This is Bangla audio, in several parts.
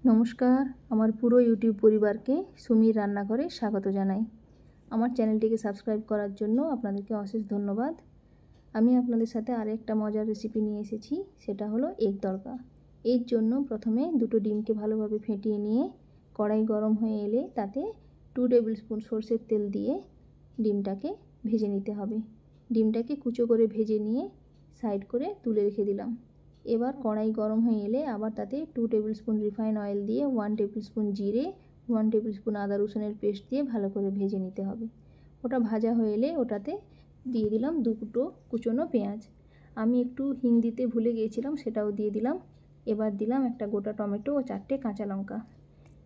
নমস্কার, আমার পুরো ইউটিউব পরিবারকে সুমির রান্নাঘরে স্বাগত জানাই। আমার চ্যানেলটিকে সাবস্ক্রাইব করার জন্য আপনাদেরকে অশেষ ধন্যবাদ। আমি আপনাদের সাথে আরেকটা মজার রেসিপি নিয়ে এসেছি, সেটা হলো এগ তড়কা। এর জন্য প্রথমে দুটো ডিমকে ভালোভাবে ফেটিয়ে নিয়ে কড়াই গরম হয়ে এলে তাতে 2 টেবিল স্পুন সরষের তেল দিয়ে ডিমটাকে ভেজে নিতে হবে। ডিমটাকে কুচো করে ভেজে নিয়ে সাইড করে তুলে রেখে দিলাম। এবার কড়াই গরম হয়ে এলে আবার তাতে 2 টেবিল স্পুন রিফাইন অয়েল দিয়ে 1 টেবিল স্পুন জিরে, 1 টেবিল স্পুন আদা রসুনের পেস্ট দিয়ে ভালো করে ভেজে নিতে হবে। ওটা ভাজা হয়ে এলে ওটাতে দিয়ে দিলাম 2 কুচনো পেঁয়াজ। আমি একটু হিং দিতে ভুলে গিয়েছিলাম, সেটাও দিয়ে দিলাম। এবার দিলাম একটা গোটা টমেটো ও 4টে কাঁচা লঙ্কা।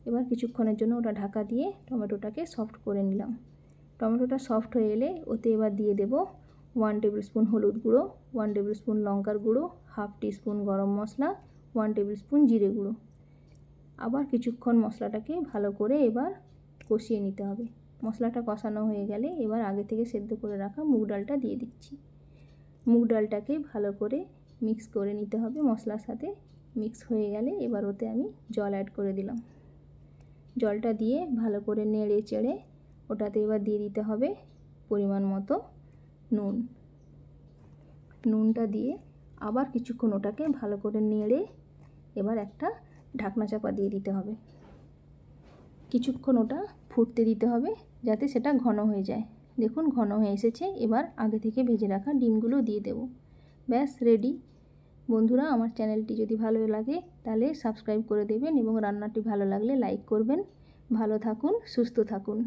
এবার কিছুক্ষণের জন্য ওটা ঢাকা দিয়ে টমেটোটাকে সফট করে নিলাম। টমেটোটা সফট হয়ে এলে ওতে এবার দিয়ে দেব 1 টেবিল স্পুন হলুদ গুঁড়ো, 1 টেবিল স্পুন লঙ্কার গুঁড়ো, হাফ টিস্পুন গরম মশলা, 1 টেবিল স্পুন জিরে গুঁড়ো। আবার কিছুক্ষণ মশলাটাকে ভালো করে এবার কষিয়ে নিতে হবে। মশলাটা কষানো হয়ে গেলে এবার আগে থেকে সেদ্ধ করে রাখা মুগ ডালটা দিয়ে দিচ্ছি। মুগ ডালটাকে ভালো করে মিক্স করে নিতে হবে মশলার সাথে। মিক্স হয়ে গেলে এবার ওতে আমি জল অ্যাড করে দিলাম। জলটা দিয়ে ভালো করে নেড়ে চেড়ে ওটাতে এবার দিয়ে দিতে হবে পরিমাণ মতো নুন। নুনটা দিয়ে আবার কিছুক্ষণ ওটাকে ভালো করে নেড়ে এবার একটা ঢাকনা চাপা দিয়ে দিতে হবে। কিছুক্ষণ ওটা ফুটতে দিতে হবে যাতে সেটা ঘন হয়ে যায়। দেখুন ঘন হয়ে এসেছে। এবার আগে থেকে ভেজে রাখা ডিমগুলো দিয়ে দেব। ব্যাস রেডি। বন্ধুরা, আমার চ্যানেলটি যদি ভালো লাগে তাহলে সাবস্ক্রাইব করে দেবেন এবং রান্নাটি ভালো লাগলে লাইক করবেন। ভালো থাকুন, সুস্থ থাকুন।